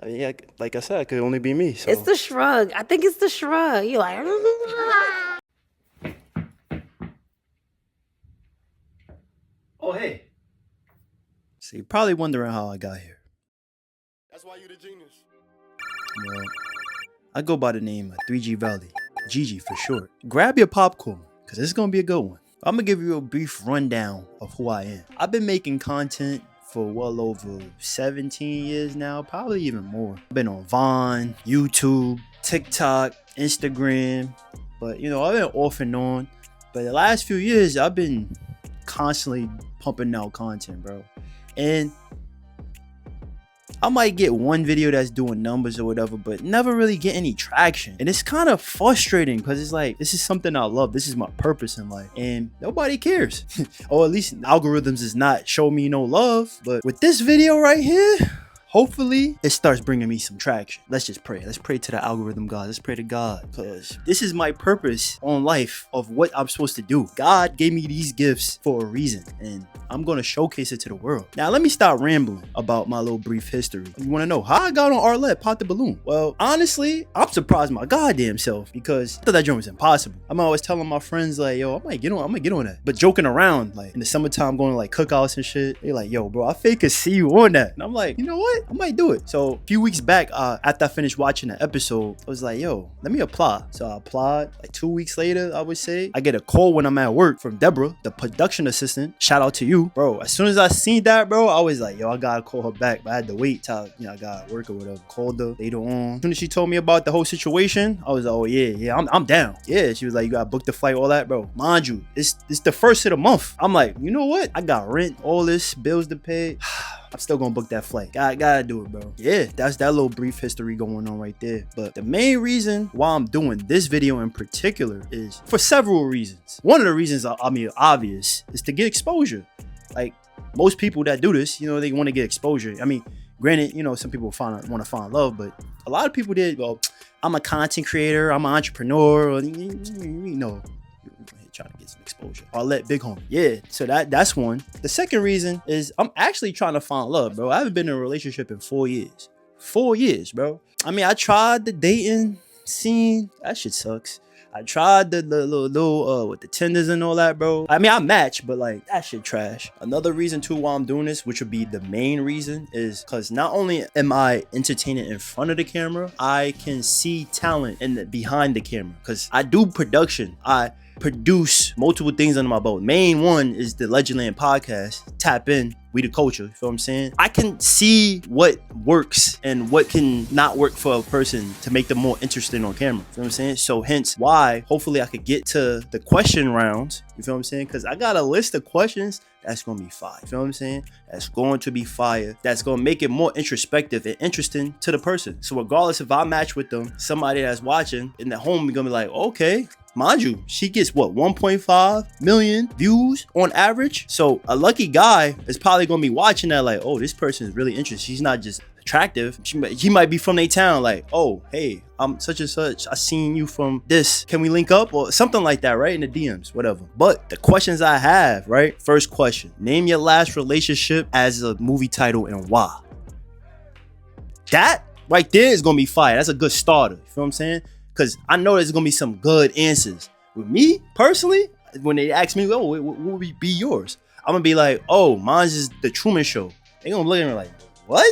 I mean, yeah, like I said, it could only be me. So It's the shrug. I think it's the shrug. You like. Oh, hey. So you're probably wondering how I got here. that's why you the genius. Well, I go by the name of 3G Valley, Gigi for short. Grab your popcorn, because this is going to be a good one. I'm going to give you a brief rundown of who I am. I've been making content for well over 17 years now, probably even more. I've been on Vine, YouTube, TikTok, Instagram, but you know, I've been off and on. But the last few years, I've been constantly pumping out content, bro. And I might get one video that's doing numbers or whatever, but never really get any traction. And it's kind of frustrating because it's like, this is something I love. This is my purpose in life. And nobody cares. Or at least algorithms is not showing me no love. But with this video right here, hopefully it starts bringing me some traction. Let's just pray. Let's pray to the algorithm God. Let's pray to God, because this is my purpose on life of what I'm supposed to do. God gave me these gifts for a reason, and I'm going to showcase it to the world. Now, let me stop rambling about my little brief history. You want to know how I got on Arlette, Pop the Balloon? Well, honestly, I'm surprised my goddamn self, because I thought that joint was impossible. I'm always telling my friends like, yo, I might get on that. But joking around, like in the summertime, going to like cookouts and shit, they're like, yo, bro, I fake could see you on that. And I'm like, you know what? I might do it. So a few weeks back, after I finished watching the episode, I was like, yo, let me apply. So I applied. Like 2 weeks later, I would say, I get a call when I'm at work from Deborah, the production assistant. Shout out to you, bro. As soon as I seen that, bro, I was like, yo, I gotta call her back. But I had to wait till, you know, I got work or whatever. Called her later on. As soon as she told me about the whole situation, I was like, oh yeah, I'm down. Yeah, she was like, you gotta book the flight, all that, bro. Mind you, it's the first of the month. I'm like, you know what? I got rent, all this, bills to pay. I'm still gonna book that flight. Gotta do it, bro. Yeah, that's that little brief history going on right there. But the main reason why I'm doing this video in particular is for several reasons. One of the reasons, I mean, obvious, is to get exposure. Like most people that do this, you know, they want to get exposure. I mean, granted, you know, some people want to find love, but a lot of people did. Well, I'm a content creator, I'm an entrepreneur, or, you know, trying to get some exposure. Arlette, big homie. Yeah, so that's one. The second reason is I'm actually trying to find love, bro. I haven't been in a relationship in 4 years. 4 years, bro. I mean, I tried the dating scene. That shit sucks. I tried the little with the Tinders and all that, bro. I mean, I matched, but like that shit trash. Another reason too why I'm doing this, which would be the main reason, is because not only am I entertaining in front of the camera, I can see talent behind the camera. Because I do production. I produce multiple things under my belt. Main one is the Legendland podcast. Tap in. We the culture, you feel what I'm saying? I can see what works and what can not work for a person to make them more interesting on camera. You feel what I'm saying? So hence why, hopefully I could get to the question rounds. You feel what I'm saying? Because I got a list of questions that's going to be fire. You feel what I'm saying? That's going to be fire. That's going to make it more introspective and interesting to the person. So regardless if I match with them, somebody that's watching in the home, you're going to be like, okay. Mind you, she gets what, 1.5 million views on average. So a lucky guy is probably gonna be watching that like, oh, this person is really interested. She's not just attractive. He might be from their town. Like, oh, hey, I'm such and such. I seen you from this. Can we link up or something like that, right? In the DMs, whatever. But the questions I have, right? First question: name your last relationship as a movie title and why. That right there is gonna be fire. That's a good starter. You feel what I'm saying? Because I know there's going to be some good answers. With me, personally, when they ask me, oh, what would be yours? I'm going to be like, oh, mine's is The Truman Show. They're going to look at me like, what?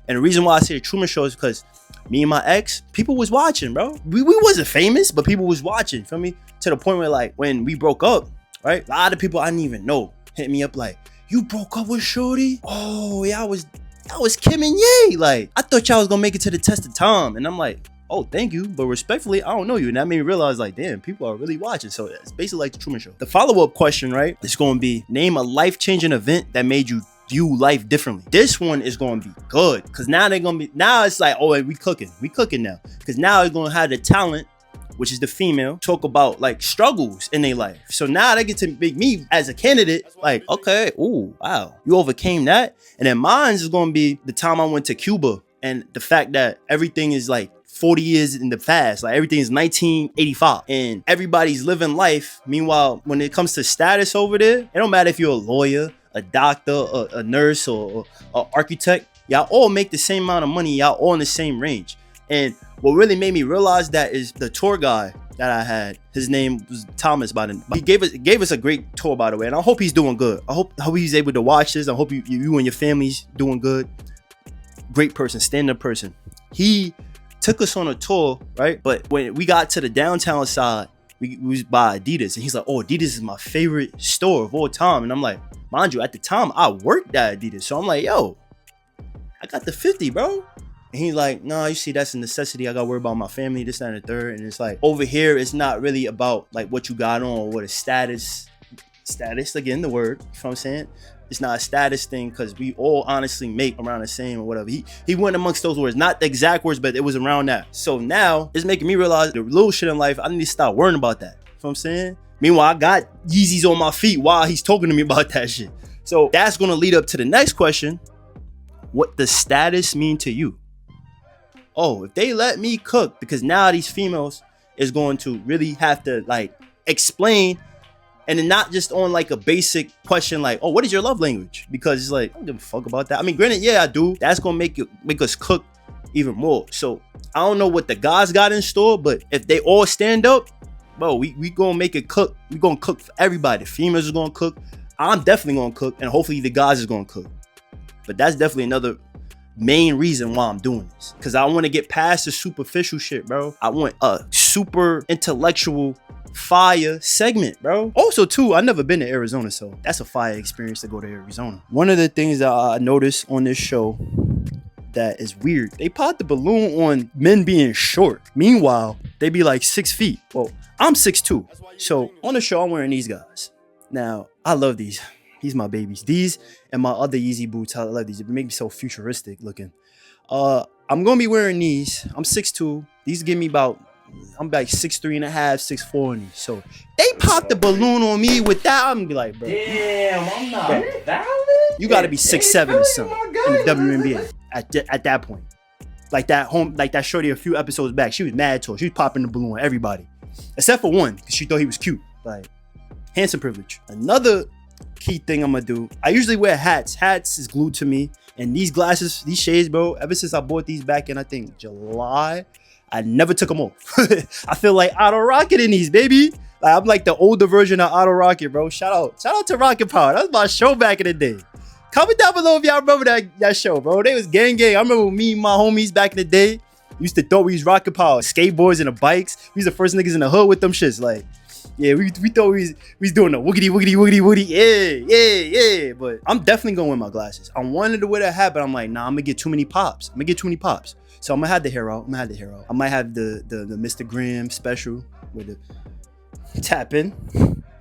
And the reason why I say The Truman Show is because me and my ex, people was watching, bro. We wasn't famous, but people was watching, feel me? To the point where, like, when we broke up, right? A lot of people I didn't even know hit me up like, you broke up with Shorty? Oh, yeah, that was Kim and Ye. Like, I thought y'all was going to make it to the test of time. And I'm like, oh, thank you, but respectfully, I don't know you. And that made me realize, like, damn, people are really watching. So it's basically like The Truman Show. The follow-up question, right, is going to be, name a life-changing event that made you view life differently. This one is going to be good, because now it's like, oh, we cooking now. Because now they're going to have the talent, which is the female, talk about like struggles in their life. So now they get to make me as a candidate like, okay, ooh, wow, you overcame that. And then mine is going to be the time I went to Cuba and the fact that everything is like 40 years in the past, like everything is 1985 and everybody's living life. Meanwhile, when it comes to status over there, it don't matter if you're a lawyer, a doctor, a nurse, or an architect. Y'all all make the same amount of money. Y'all all in the same range. And what really made me realize that is the tour guy that I had. His name was Thomas. He gave us a great tour, by the way. And I hope he's doing good. I hope he's able to watch this. I hope you and your family's doing good. Great person, stand-up person. He took us on a tour, right? But when we got to the downtown side, we was by Adidas. And he's like, oh, Adidas is my favorite store of all time. And I'm like, mind you, at the time, I worked at Adidas. So I'm like, yo, I got the 50, bro. And he's like, no, you see, that's a necessity. I got to worry about my family, this, that, and the third. And it's like, over here, it's not really about like what you got on or what a status, again, the word, you know what I'm saying? It's not a status thing because we all honestly make around the same or whatever. He went amongst those words, not the exact words, but it was around that. So now it's making me realize the little shit in life, I need to stop worrying about that. You know what I'm saying? Meanwhile, I got Yeezys on my feet while he's talking to me about that shit. So that's going to lead up to the next question. What does status mean to you? Oh, if they let me cook, because now these females is going to really have to like explain, and then not just on like a basic question like, oh, what is your love language? Because it's like, I don't give a fuck about that. I mean, granted, yeah, I do. That's gonna make us cook even more. So I don't know what the guys got in store, but if they all stand up, bro, we gonna make it cook. We gonna cook for everybody. The females are gonna cook. I'm definitely gonna cook, and hopefully the guys is gonna cook. But that's definitely another main reason why I'm doing this, because I want to get past the superficial shit, bro. I want a super intellectual fire segment, bro. Also too, I've never been to Arizona, so that's a fire experience to go to Arizona. One of the things that I noticed on this show that is weird, they popped the balloon on men being short. Meanwhile, they be like 6 feet. Well, I'm 6'2", so on the show I'm wearing these guys. Now I love these. These my babies. These and my other Yeezy boots. I love these. It make me so futuristic looking. I'm gonna be wearing these. I'm 6'2". These give me I'm like 6'3 and a half, 6'4 in these. So they popped the balloon on me with that. I'm gonna be like, bro. Damn, I'm not valid. You gotta be 6'7" or something in the WNBA at that point. Like that shorty a few episodes back. She was mad tall. She was popping the balloon on everybody, except for one, because she thought he was cute. Like handsome privilege. Another key thing I'm gonna do, I usually wear hats. Hats is glued to me, and these glasses, these shades, bro, ever since I bought these back in I think July, I never took them off. I feel like Auto Rocket in these, baby. Like, I'm like the older version of Auto Rocket, bro. Shout out to Rocket Power. That was my show back in the day. Comment down below if y'all remember that show, bro. They was gang. I remember me and my homies back in the day used to thought we was Rocket Power, skateboards and the bikes. We was the first niggas in the hood with them shits. Like, yeah, we thought we was doing the woogity. Yeah. But I'm definitely going with my glasses. I wanted to wear that hat, but I'm like, nah, I'm gonna get too many pops. So I'm gonna have the hair out. I might have the Mr. Graham special with the tap in.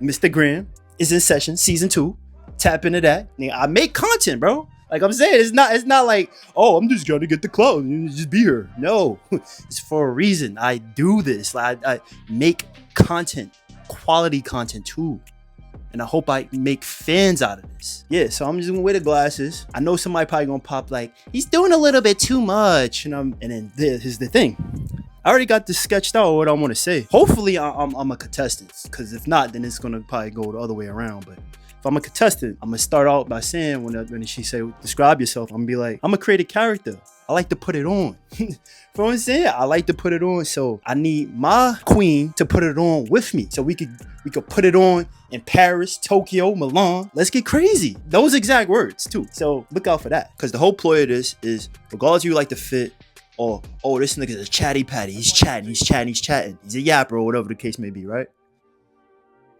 Mr. Graham is in session, season 2. Tap into that. I make content, bro. Like I'm saying, it's not like, oh, I'm just gonna get the clothes and just be here. No, it's for a reason. I do this. Like I make content. Quality content too, and I hope I make fans out of this. Yeah, so I'm just gonna wear the glasses. I know somebody probably gonna pop like, he's doing a little bit too much, and then here's the thing. I already got this sketched out what I want to say. Hopefully I'm a contestant, because if not, then it's gonna probably go the other way around. But if I'm a contestant, I'm gonna start out by saying when she say describe yourself, I'm gonna be like, I'm a creative character. I like to put it on. You know what I'm saying? I like to put it on. So I need my queen to put it on with me. So we could put it on in Paris, Tokyo, Milan. Let's get crazy. Those exact words too. So look out for that. Because the whole ploy of this is, regardless if you like to fit, or, oh, this nigga's a chatty patty. He's chatting. He's a yapper, or whatever the case may be, right?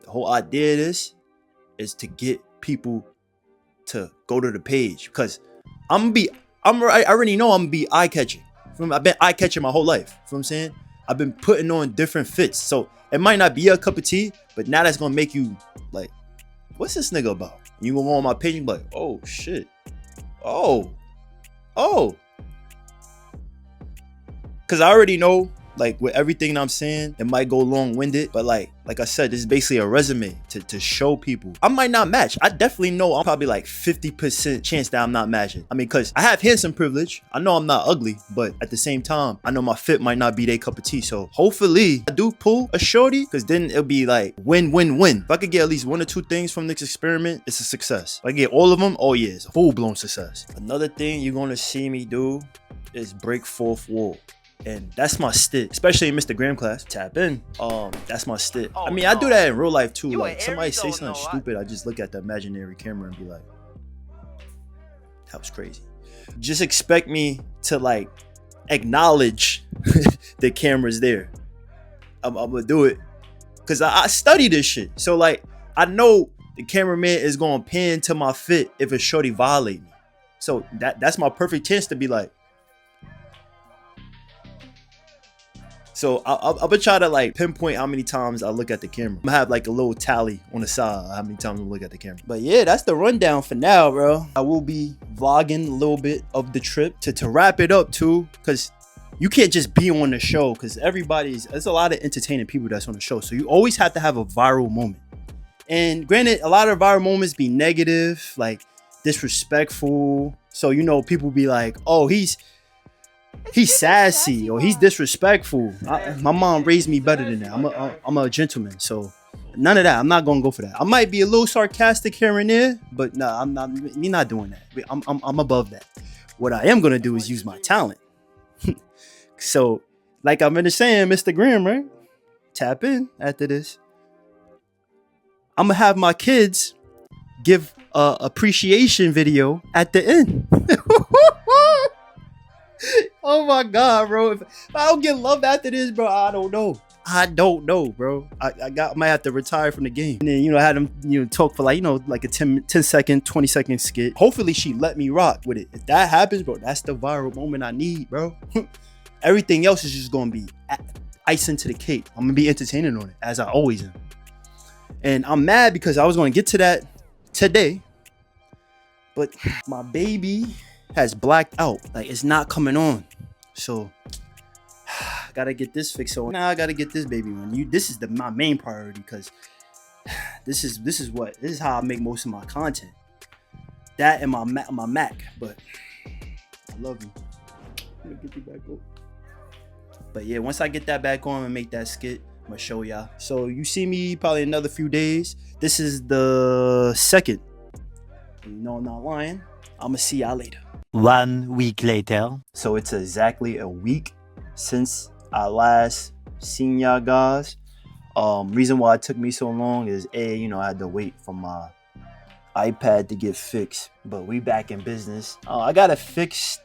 The whole idea of this is to get people to go to the page. Because I already know I'm gonna be eye-catching. I've been eye-catching my whole life. You know what I'm saying? I've been putting on different fits. So it might not be a cup of tea, but now that's gonna make you like, what's this nigga about? And you gonna go on my page and be like, oh shit. Oh. Cause I already know Like with everything I'm saying, it might go long-winded, but like I said, this is basically a resume to show people. I might not match. I definitely know I'm probably like 50% chance that I'm not matching. I mean, cause I have handsome privilege. I know I'm not ugly, but at the same time, I know my fit might not be their cup of tea. So hopefully I do pull a shorty, cause then it'll be like win-win-win. If I could get at least 1 or 2 things from this experiment, it's a success. If I get all of them, oh yeah, it's a full-blown success. Another thing you're gonna see me do is break fourth wall. And that's my stick, especially in Mr. Graham class. Tap in. That's my stick. I mean, I do that in real life too. Like somebody say something stupid, I just look at the imaginary camera and be like, that was crazy. Just expect me to like acknowledge the camera's there. I'm gonna do it because I study this shit. So like, I know the cameraman is gonna pan to my fit if a shorty violate me. So that's my perfect chance to be like. So I'm gonna try to like pinpoint how many times I look at the camera. I'm gonna have like a little tally on the side how many times I look at the camera. But yeah, that's the rundown for now, bro. I will be vlogging a little bit of the trip to wrap it up too, because you can't just be on the show because there's a lot of entertaining people that's on the show. So you always have to have a viral moment. And granted, a lot of viral moments be negative, like disrespectful. So you know, people be like, oh, he's sassy or he's disrespectful. My mom raised me better than that. I'm a gentleman, so none of that. I'm not gonna go for that. I might be a little sarcastic here and there, but no, I'm not. You're not doing that. I'm above that. What I am gonna do is use my talent. So, like I'm gonna saying, Mr. Graham, right? Tap in after this. I'm gonna have my kids give a appreciation video at the end. Oh my god, bro. If I don't get love after this, bro, I don't know, bro. I might have to retire from the game. And then, have them, talk for like a 10 second, 20 second skit. Hopefully she let me rock with it. If that happens, bro, that's the viral moment I need, bro. Everything else is just gonna be icing to the cake. I'm gonna be entertaining on it, as I always am. And I'm mad because I was gonna get to that today, but my baby has blacked out. Like, it's not coming on. So I gotta get this fixed. So now I gotta get this baby on. This is my main priority, because this is how I make most of my content. That and my Mac. But I love you. I'm gonna get you back on. But yeah, once I get that back on and make that skit, I'm gonna show y'all. So you see me probably another few days. This is the 2nd. You know I'm not lying. I'm gonna see y'all later. 1 week later. So it's exactly a week since I last seen y'all guys. Reason why it took me so long is I had to wait for my iPad to get fixed, but we back in business. I got it fixed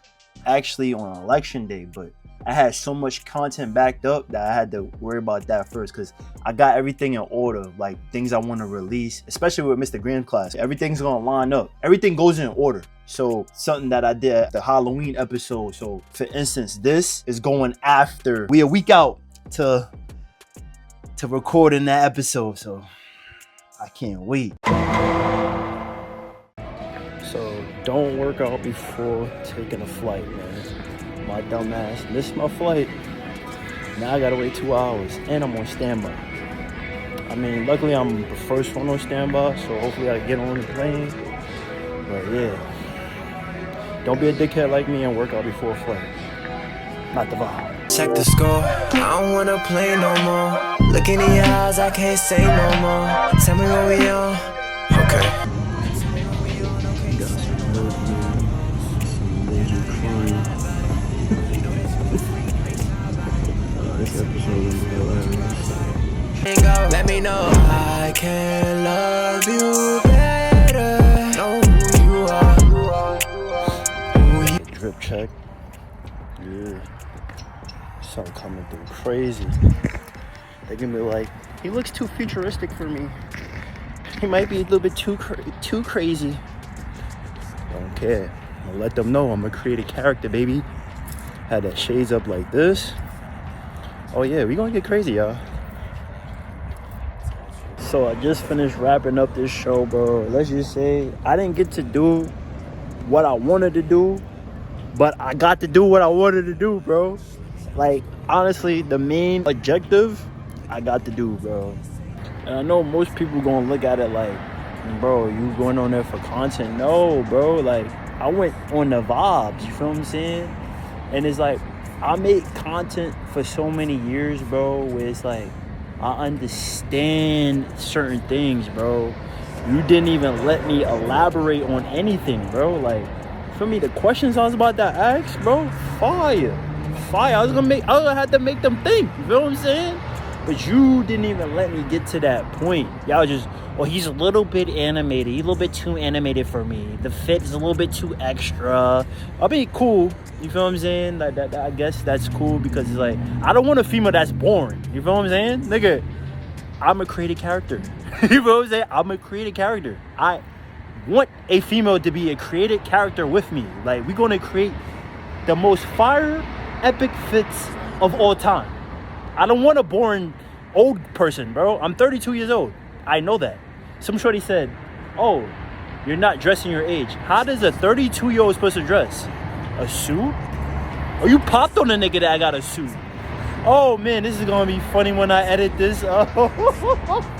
actually on election day, but I had so much content backed up that I had to worry about that first, because I got everything in order, like things I want to release, especially with Mr. Graham class. Everything's gonna line up. Everything goes in order. So something that I did at the Halloween episode. So for instance, this is going after we a week out to recording that episode. So I can't wait. So don't work out before taking a flight, man. My dumb ass missed my flight. Now I gotta wait 2 hours and I'm on standby. I mean, luckily I'm the first one on standby, so hopefully I get on the plane. But yeah, don't be a dickhead like me and work out before a flight. Not the vibe. Check the score, I don't wanna play no more. Look in the eyes, I can't say no more. Tell me what we on. Okay. Let me know I can love you better. Know who you are. Drip check. Yeah. Something coming through crazy. They can be like, he looks too futuristic for me. He might be a little bit too crazy. Don't care. I'll let them know I'm gonna create a character, baby. Had that shades up like this. Oh yeah, we gonna get crazy, y'all. So I just finished wrapping up this show, bro. Let's just say I didn't get to do what I wanted to do, but I got to do what I wanted to do, bro. Like, honestly, the main objective I got to do, bro. And I know most people gonna look at it like, bro, you going on there for content. No, bro, like, I went on the vibes, you feel what I'm saying? And it's like, I made content for so many years, bro, where it's like, I understand certain things, bro. You didn't even let me elaborate on anything, bro. Like, for me, the questions I was about to ask, bro, fire. I was gonna have to make them think, you feel what I'm saying? But you didn't even let me get to that point. Y'all just, well, he's a little bit animated. He's a little bit too animated for me. The fit is a little bit too extra. I mean, cool. You feel what I'm saying? Like that, I guess that's cool because it's like, I don't want a female that's boring. You feel what I'm saying? Nigga, I'm a creative character. You feel what I'm saying? I'm a creative character. I want a female to be a creative character with me. Like, we're going to create the most fire, epic fits of all time. I don't want a boring old person, bro. I'm 32 years old. I know that. Some shorty said, oh, you're not dressing your age. How does a 32-year-old supposed to dress? A suit? Oh, you popped on a nigga that got a suit. Oh, man, this is going to be funny when I edit this. Oh.